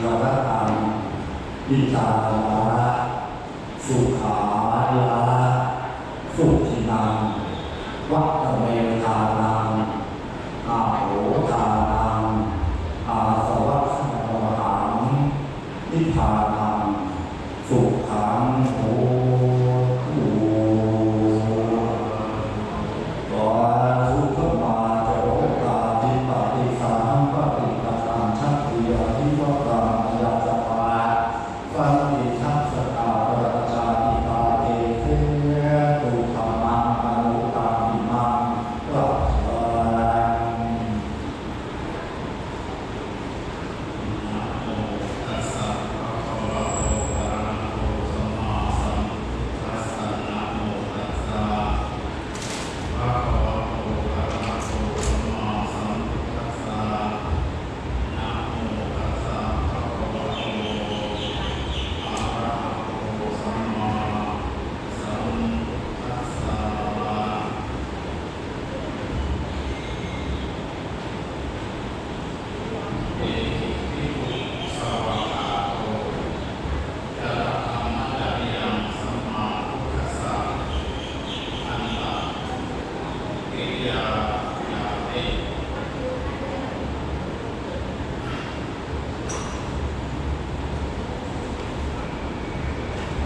ขรตังอิตาระสุขายะสุขินังวัตเมธานังอาโหทานังอาสวัคโมหังนิพพานังสุขังโหตุขอสุขมาจโรตาทิปฏิสังปฏิปตังชัตติยาทิวตายัสปาสันติชัสตาปรัจจาติตาเอเทตุธรรมังอนุตามิมังรัจจัง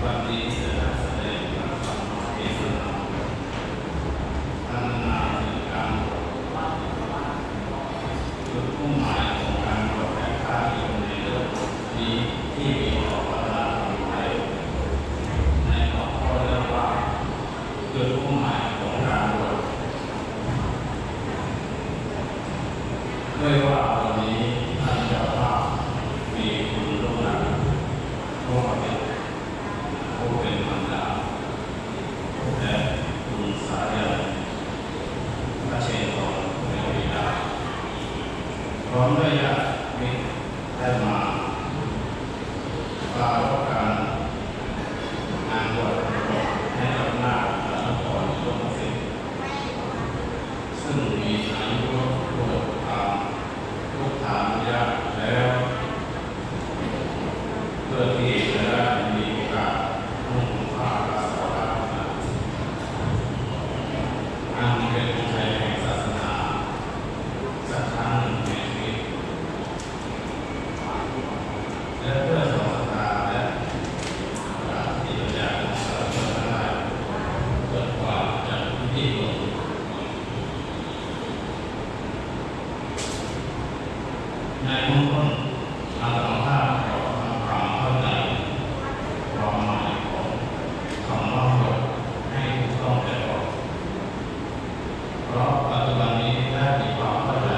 วันนี้จะแสดงพระธรรมเทศนาพัฒนาถึงการจุดมุ่งหมายของการบวชและการอยู่ในโลกนี้ที่มีต่อพระราชาไทยในหัวข้อเรื่องว่าจุดมุ่งหมายของการบวชด้วยว่าวันนี้ท่านเจ้าภาพมีคุณร่วมกันร่วมกันผู้เป็นมารดาและคุณสายันพระเชนทองเป็นบิดาพร้อมด้วยญาติมิตรได้มาปรารภการงานบวชให้กับนาคและนครหลวงสิทธิ์ซึ่งมีอายุบวชตามทุกฐานญาติแล้วเพื่อที่จะได้มีโอกาสมุ่งผ้ารักษาอันเป็นชัยแห่งศาสนาสักครั้งหนึ่งในชีวิตและเพื่อส่งศรัทธาและที่จะสารพัดได้เกิดความจากที่หลงในเบื้องต้นอาตมาภาพขอทำความเข้าใจความหมายของคำว่าบวชให้ถูกต้องแต่ก่อนเพราะปัจจุบันนี้ได้มีความเข้าใจ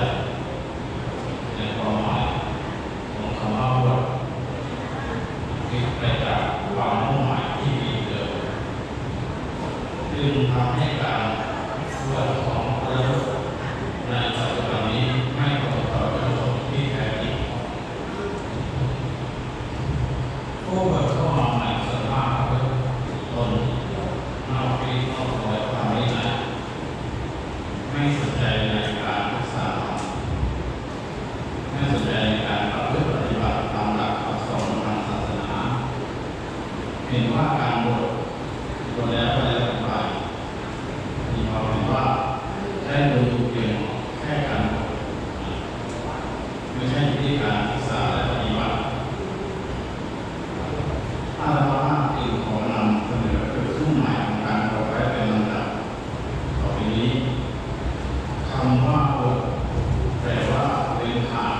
ในความหมายของคำว่าบวชผิดไปจากความมุ่งหมายที่มีเดิมจึงทำให้การบวชของพระในปัจจุบันนี้ไม่ตรงต่อจุดประสงค์ที่แท้จริงผู้บวชเข้ามาใหม่ส่วนมากก็ตนนอกปีนอกรอยความวินัยไม่สนใจในการศึกษาไม่สนใจในการประพฤติปฏิบัติตามหลักคำสอนทางศาสนาเห็นว่าการบวชแล้วไปมีความเห็นว่าได้โดยถูกเพียงแค่การบวชไม่ใช่ที่การศึกษาและปฏิบัติอาตมาจึงขอนำเสนอจุดมุ่งหมายของการบวชไว้เป็นลำดับต่อไปนี้คำว่าบวชแปลว่าเว้นขาด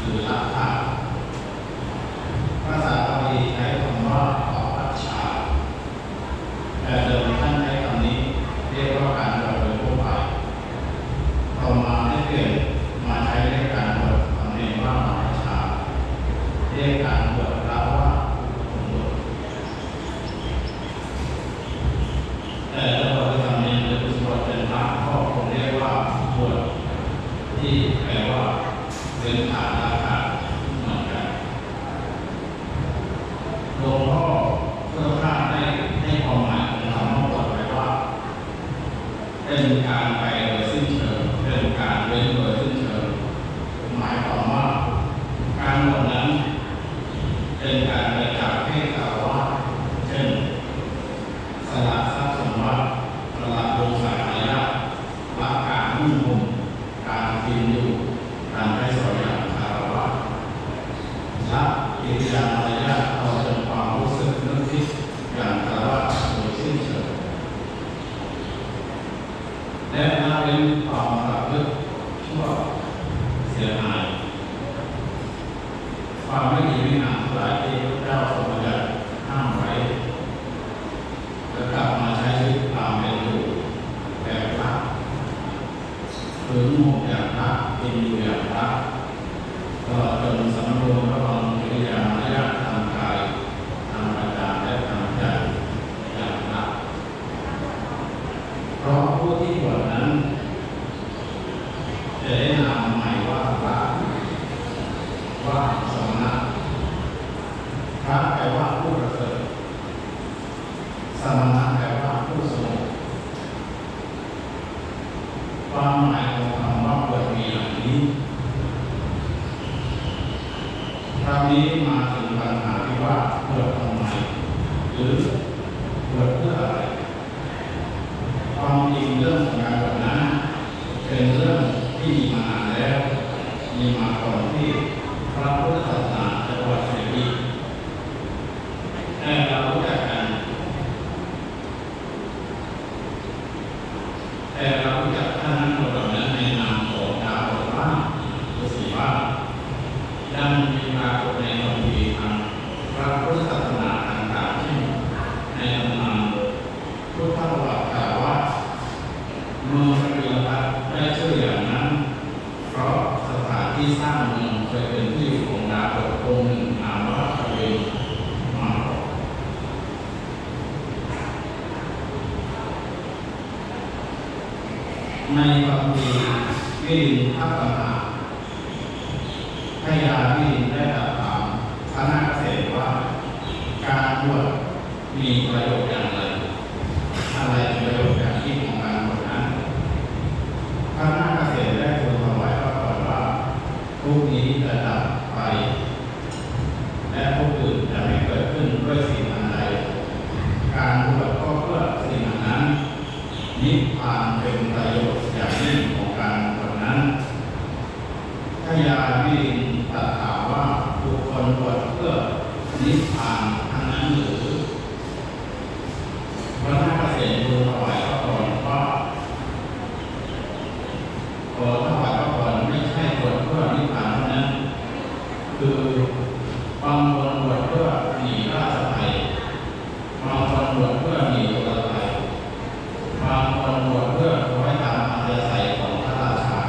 หรือละขาดภาษาบาลีใช้คำว่าออกปัจฉาแต่เดิมท่านใช้คำนี้เรียกว่าการบวชโดยทั่วไปต่อมาได้เปลี่ยนมาใช้เรียกการบวชคำนี้ว่าออกปัจฉาเรียกการบวชละว่าแต่ถ้าเราจะทำนี้จะบวชเป็นพระก็คงเรียกว่าบวชที่แปลว่าเป็นขาดละขาดเหมือนกันหลวงพ่อเพื่อพระได้ให้ความหมายของคำว่าบวชไว้ว่าเป็นการไปโดยสิ้นเชิงเป็นการเว้นโดยสิ้นเชิงหมายความว่าการบวชนั้น ความไม่ดีไม่งามทั้งหลายที่พระเจ้าทรงบัญญัติห้ามไว้แล้วกลับมาใช้ชีวิตตามเป็นอยู่แบบพระฝืนหมกอย่างพระกินอยู่อย่างพระตลอดจนสำรวมระวังกิริยามารยาททางกายทางวาจาและทางใจอย่างพระเพราะผู้ที่บวชนั้นจะได้นามใหม่ว่าพระว่าสมณะพระแปลว่าผู้ประเสริฐสมณะแปลว่าผู้สงบความหมายของคำว่าบวชมีอย่างนี้คราวนี้มาถึงปัญหาที่ว่าบวชทำไมหรือบวชเพื่ออะไรความจริงเรื่องของการบวชนั้นเป็นเรื่องที่มีมานานแล้วมีมาก่อนที่พระพุทธศาสนาจะบวชเสรีแต่เรารู้จักกันท่านนั้นบวชนั้นในนามของดาวบวชบ้างหรือสีบ้างดังมีปรากฏในคัมภีร์ทางพระพุทธศาสนาต่างๆที่ในตำนานพุทธประวัติกล่าวว่าเมืองพระเวียงพัทได้ชื่ออย่างนั้นเพราะสถานที่สร้างเมืองเคยเป็นที่อยู่ของดาวบวชองค์หนึ่งนามว่าพระเวียงมาในคัมภีร์วิรินทปัญหาพญาวิรินได้ตรัสถามคณะเกษตรว่าการบวชมีประโยชน์อย่างไรอะไรประโยชน์อย่างยิ่งของการบวชนั้นคณะเกษตรได้ทูลถวายพระพรว่าทุกนี้จะดับไปและทุกอื่นจะไม่เกิดขึ้นด้วยสิ่งอันใดการบวชก็เพื่อสิ่งนั้นนิพพานเป็นประโยชน์อย่างยิ่งของการบวชนั้นพญาวิรินตรัสถามว่าบุคคลบวชเพื่อนิพพานทั้งนั้นหรือพระนาคเษนทูลถวายพระพรว่าขอถวายพระพรไม่ใช่บวชเพื่อนิพพานเท่านั้นคือบางคนบวชเพื่อหนีราชภัยบางคนบวชเพื่อหนีโทษภัยบางคนบวชเพื่อไว้ตามอัธยาศัยของพระราชา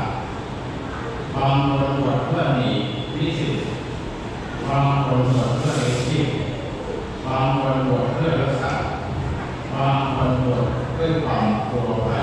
บางคนบวชเพื่อหนีวิสิตบางคนบวชเพื่อเลี้ยงชีพบางคนบวชเพื่อรักษาบางคนบวชด้วยความกลัวภัย